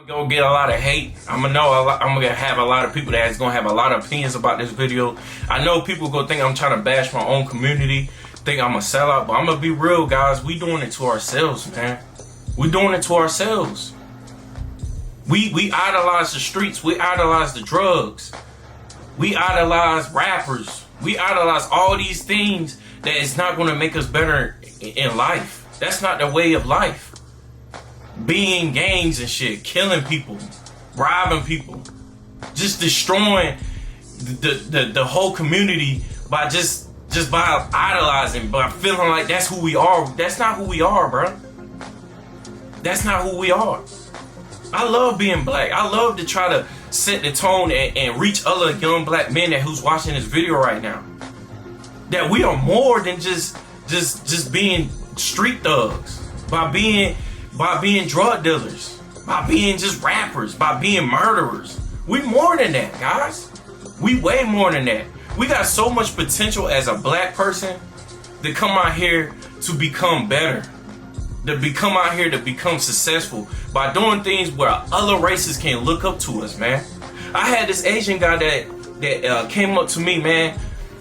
Gonna get a lot of hate. I'm gonna have a lot of people that's gonna have a lot of opinions about this video. I know people gonna think I'm trying to bash my own community, think I'm a sellout, but I'm gonna be real, guys. We doing it to ourselves, man. We doing it to ourselves. We idolize the streets. We idolize the drugs. We idolize rappers. We idolize all these things that is not gonna make us better in life. That's not the way of life. Being gangs and shit, killing people, robbing people, just destroying the whole community by just by idolizing, by feeling like that's who we are. That's not who we are, bro. That's not who we are. I love being black. I love to try to set the tone and reach other young black men that who's watching this video right now. That we are more than just being street thugs, by being drug dealers, by being just rappers, by being murderers. We more than that, guys. We way more than that. We got so much potential as a black person to come out here to become better, to become out here to become successful by doing things where other races can look up to us, man. I had this Asian guy that came up to me, man,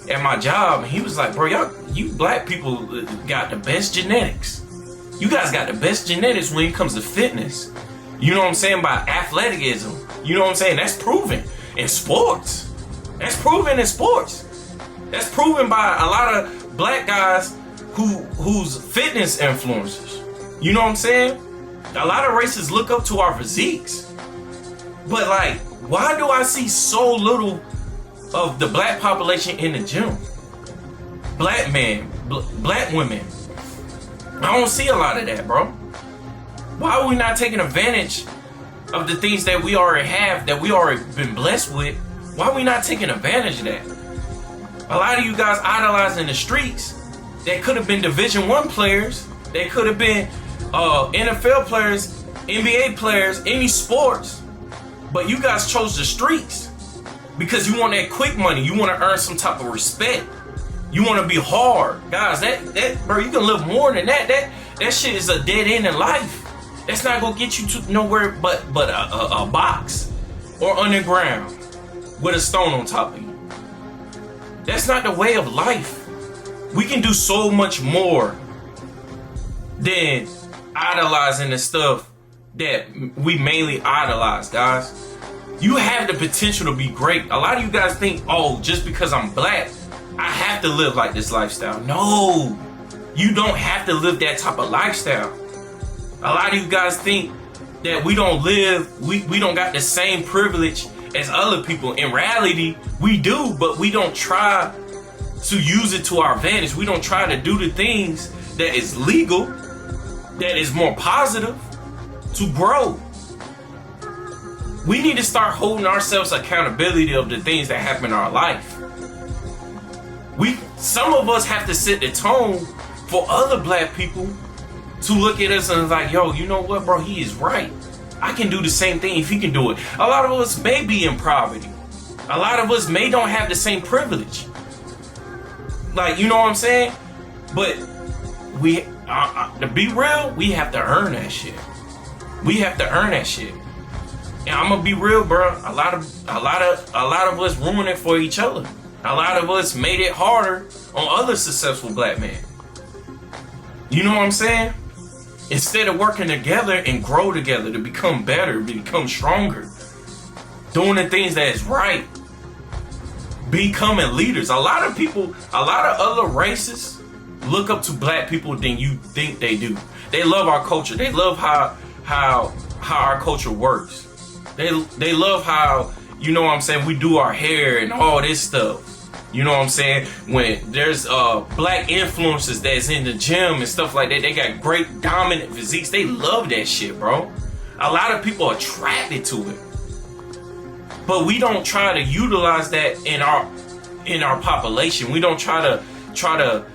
at my job, and he was like, bro, you black people got the best genetics. You guys got the best genetics when it comes to fitness. You know what I'm saying? By athleticism. You know what I'm saying? That's proven in sports. That's proven in sports. That's proven by a lot of black guys who's fitness influencers. You know what I'm saying? A lot of races look up to our physiques. But like, why do I see so little of the black population in the gym? Black men, black women. I don't see a lot of that, bro. Why are we not taking advantage of the things that we already have, that we already been blessed with? Why are we not taking advantage of that? A lot of you guys idolizing the streets that could have been Division I players, that could have been NFL players, NBA players, any sports, but you guys chose the streets because you want that quick money. You want to earn some type of respect. You want to be hard, guys. That bro, you can live more than that. That shit is a dead end in life. That's not gonna get you to nowhere but a box or underground with a stone on top of you. That's not the way of life. We can do so much more than idolizing the stuff that we mainly idolize, guys. You have the potential to be great. A lot of you guys think, oh, just because I'm black, I have to live like this lifestyle. No, you don't have to live that type of lifestyle. A lot of you guys think that we don't got the same privilege as other people. In reality, we do, but we don't try to use it to our advantage. We don't try to do the things that is legal, that is more positive to grow. We need to start holding ourselves accountability of the things that happen in our life. Some of us have to set the tone for other black people to look at us and like, yo, you know what, bro? He is right. I can do the same thing if he can do it. A lot of us may be in poverty. A lot of us may don't have the same privilege. Like, you know what I'm saying? But to be real, we have to earn that shit. We have to earn that shit. And I'm gonna be real, bro. A lot of us ruin it for each other. A lot of us made it harder on other successful black men. You know what I'm saying? Instead of working together and grow together to become better, to become stronger, doing the things that is right, becoming leaders. A lot of other races look up to black people than you think they do. They love our culture. They love how our culture works. They love how, you know what I'm saying, we do our hair and all this stuff. You know what I'm saying? When there's black influencers that's in the gym and stuff like that, they got great dominant physiques. They love that shit, bro. A lot of people are attracted to it. But we don't try to utilize that in our population. We don't try to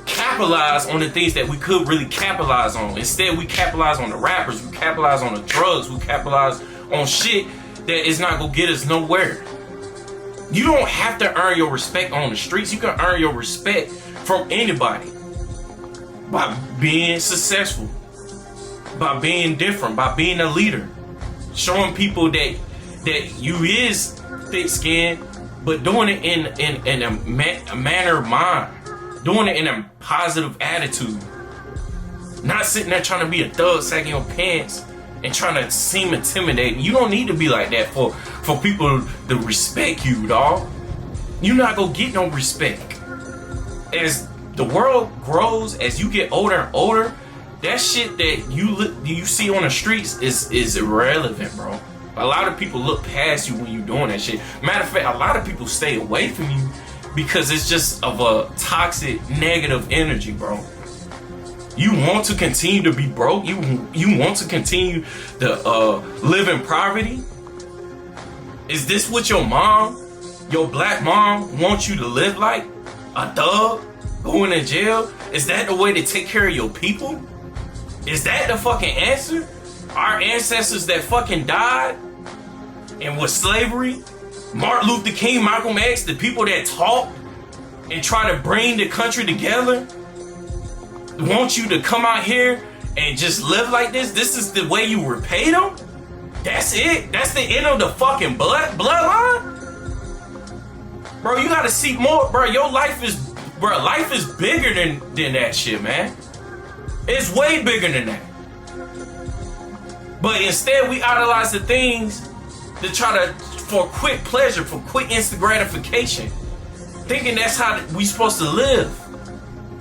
capitalize on the things that we could really capitalize on. Instead, we capitalize on the rappers, we capitalize on the drugs, we capitalize on shit that is not gonna get us nowhere. You don't have to earn your respect on the streets. You can earn your respect from anybody by being successful, by being different, by being a leader. showing people that you is thick skinned, but doing it in a manner of mind, doing it in a positive attitude, not sitting there trying to be a thug, sagging your pants and trying to seem intimidating. You don't need to be like that for people to respect you, dawg. You're not gonna get no respect. As the world grows, as you get older and older, that shit that you see on the streets is irrelevant, bro. A lot of people look past you when you're doing that shit. Matter of fact, a lot of people stay away from you because it's just of a toxic, negative energy, bro. You want to continue to be broke? You want to continue to live in poverty? Is this what your mom, your black mom, wants you to live like? A thug? Going to jail? Is that the way to take care of your people? Is that the fucking answer? Our ancestors that fucking died and with slavery, Martin Luther King, Malcolm X, the people that talked and try to bring the country together, want you to come out here and just live like this? This is the way you repay them? That's it? That's the end of the fucking bloodline? Bro, you gotta see more, bro. Your life is, bro, life is bigger than that shit, man. It's way bigger than that. But instead we idolize the things to try to, for quick pleasure, for quick instant gratification, thinking that's how we supposed to live.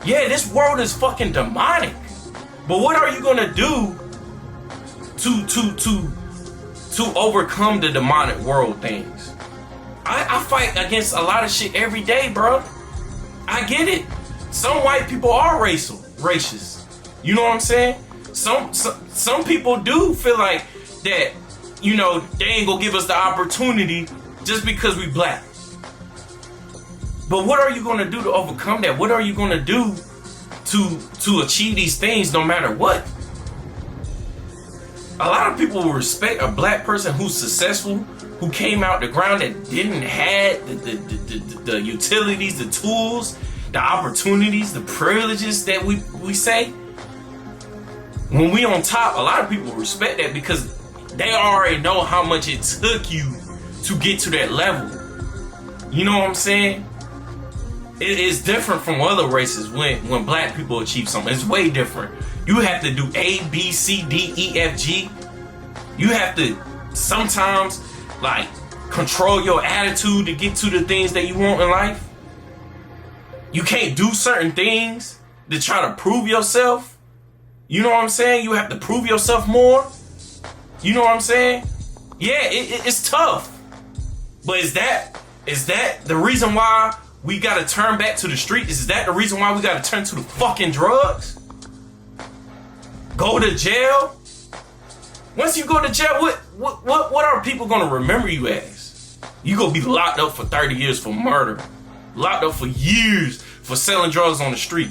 Yeah, this world is fucking demonic. But what are you gonna do to overcome the demonic world things? I fight against a lot of shit every day, bro. I get it. Some white people are racist. You know what I'm saying? Some people do feel like that, you know, they ain't gonna give us the opportunity just because we black. But what are you gonna do to overcome that? What are you gonna do to achieve these things no matter what? A lot of people will respect a black person who's successful, who came out the ground, that didn't have the utilities, the tools, the opportunities, the privileges that we say. When we on top, a lot of people respect that because they already know how much it took you to get to that level. You know what I'm saying? It is different from other races when black people achieve something. It's way different. You have to do A, B, C, D, E, F, G. You have to sometimes like control your attitude to get to the things that you want in life. You can't do certain things to try to prove yourself. You know what I'm saying? You have to prove yourself more. You know what I'm saying? Yeah, it's tough. But is that the reason why we gotta turn back to the street? Is that the reason why we gotta turn to the fucking drugs? Go to jail? Once you go to jail, what are people gonna remember you as? You gonna be locked up for 30 years for murder. Locked up for years for selling drugs on the street.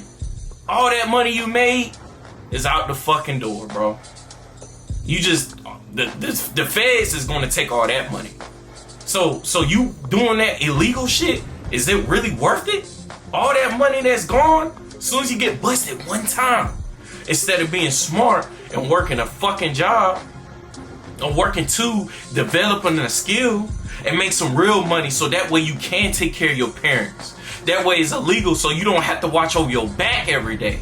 All that money you made is out the fucking door, bro. You just, the feds is gonna take all that money. So you doing that illegal shit, is it really worth it? All that money that's gone, as soon as you get busted one time, instead of being smart and working a fucking job, or working to developing a skill and make some real money, so that way you can take care of your parents. That way it's illegal, so you don't have to watch over your back every day.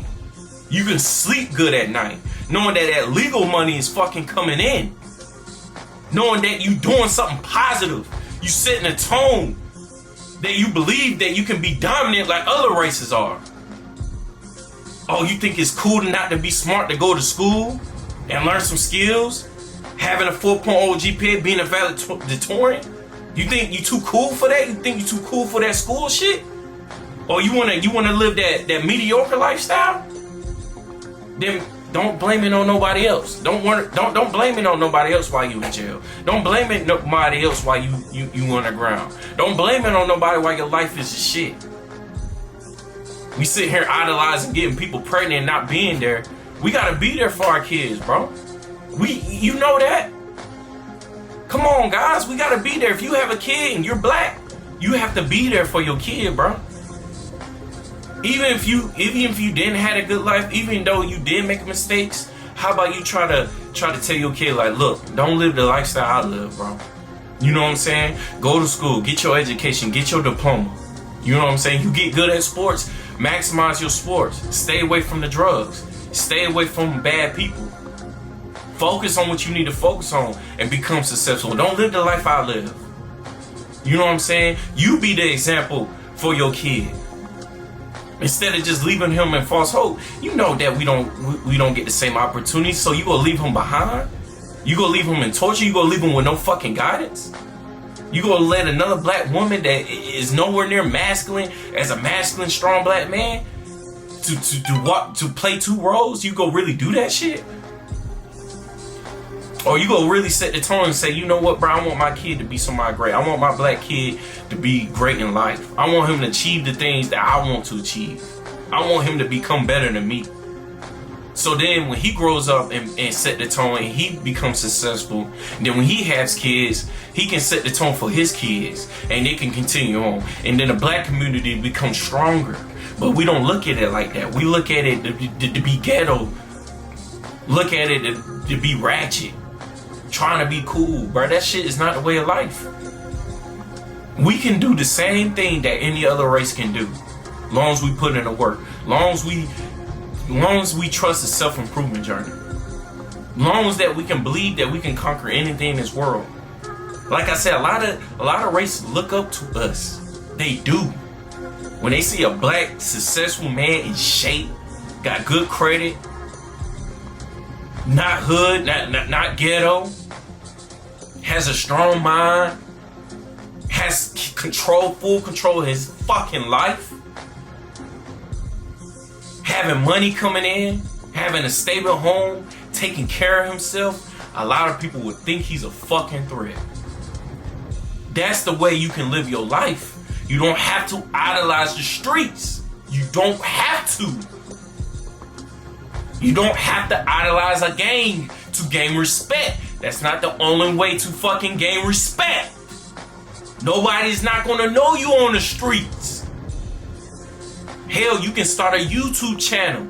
You can sleep good at night, knowing that legal money is fucking coming in. Knowing that you doing something positive. You setting a tone that you believe that you can be dominant like other races are. Oh, you think it's cool not to be smart, to go to school and learn some skills? Having a 4.0 GPA, being a valedictorian? You think you too cool for that? You think you too cool for that school shit? Or you wanna live that mediocre lifestyle? Then don't blame it on nobody else. Don't blame it on nobody else while you in jail. Don't blame it on nobody else while you on the ground. Don't blame it on nobody while your life is shit. We sit here idolizing, getting people pregnant and not being there. We gotta be there for our kids, bro. You know that? Come on, guys, we gotta be there. If you have a kid and you're black, you have to be there for your kid, bro. Even if you didn't have a good life, even though you did make mistakes, How about you try to tell your kid, like, look, don't live the lifestyle I live, bro. You know what I'm saying? Go to school, get your education, get your diploma. You know what I'm saying? You get good at sports, maximize your sports. Stay away from the drugs. Stay away from bad people. Focus on what you need to focus on and become successful. Don't live the life I live. You know what I'm saying? You be the example for your kid. Instead of just leaving him in false hope. You know that we don't get the same opportunities, so you gonna leave him behind? You gonna leave him in torture? You gonna leave him with no fucking guidance? You gonna let another black woman that is nowhere near masculine as a masculine, strong black man to play two roles? You gonna really do that shit? Or you gonna really set the tone and say, you know what, bro, I want my kid to be somebody great. I want my black kid to be great in life. I want him to achieve the things that I want to achieve. I want him to become better than me. So then when he grows up and set the tone and he becomes successful, then when he has kids, he can set the tone for his kids and they can continue on. And then the black community becomes stronger. But we don't look at it like that. We look at it to be ghetto. Look at it to be ratchet. Trying to be cool, bro. That shit is not the way of life. We can do the same thing that any other race can do. Long as we put in the work. Long as we trust the self-improvement journey. Long as that we can believe that we can conquer anything in this world. Like I said, a lot of races look up to us. They do. When they see a black successful man in shape, got good credit, not hood, not ghetto, has a strong mind, has full control of his fucking life, having money coming in, having a stable home, taking care of himself, a lot of people would think he's a fucking threat. That's the way you can live your life. You don't have to idolize the streets. You don't have to. You don't have to idolize a gang to gain respect. That's not the only way to fucking gain respect. Nobody's not gonna know you on the streets. Hell, you can start a YouTube channel.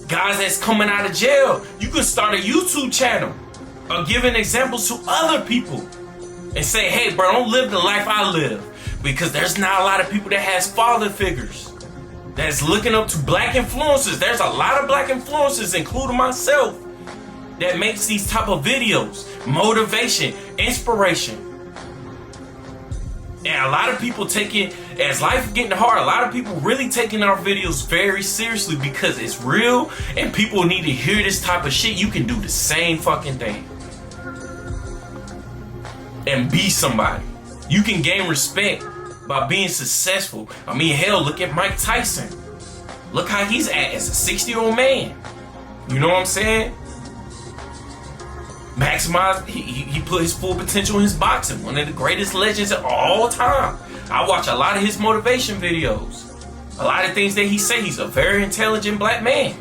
Guys that's coming out of jail, you can start a YouTube channel or giving examples to other people and say, hey, bro, don't live the life I live, because there's not a lot of people that has father figures that's looking up to black influencers. There's a lot of black influencers, including myself, that makes these type of videos, motivation, inspiration. And a lot of people take it, as life is getting hard, a lot of people really taking our videos very seriously because it's real and people need to hear this type of shit. You can do the same fucking thing and be somebody. You can gain respect by being successful. I mean, hell, look at Mike Tyson. Look how he's at as a 60-year-old man. You know what I'm saying? Maximize, he put his full potential in his boxing. One of the greatest legends of all time. I watch a lot of his motivation videos. A lot of things that he say. He's a very intelligent black man.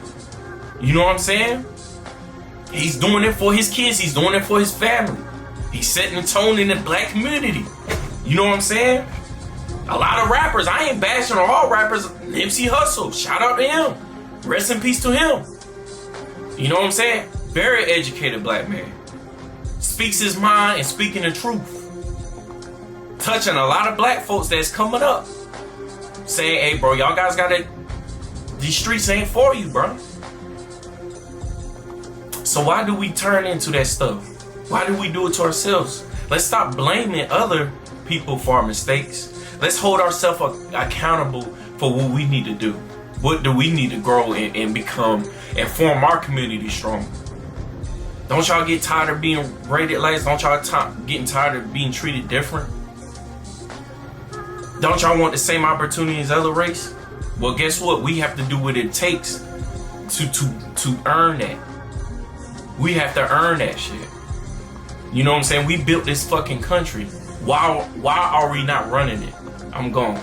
You know what I'm saying? He's doing it for his kids. He's doing it for his family. He's setting the tone in the black community. You know what I'm saying? A lot of rappers. I ain't bashing on all rappers. MC Hustle. Shout out to him. Rest in peace to him. You know what I'm saying? Very educated black man. Speaks his mind and speaking the truth. Touching a lot of black folks that's coming up. Saying, hey bro, y'all guys gotta, these streets ain't for you, bro. So why do we turn into that stuff? Why do we do it to ourselves? Let's stop blaming other people for our mistakes. Let's hold ourselves accountable for what we need to do. What do we need to grow and become and form our community strong? Don't y'all get tired of being rated last? Don't y'all getting tired of being treated different? Don't y'all want the same opportunity as other race? Well, guess what? We have to do what it takes to earn that. We have to earn that shit. You know what I'm saying? We built this fucking country. Why are we not running it? I'm gone.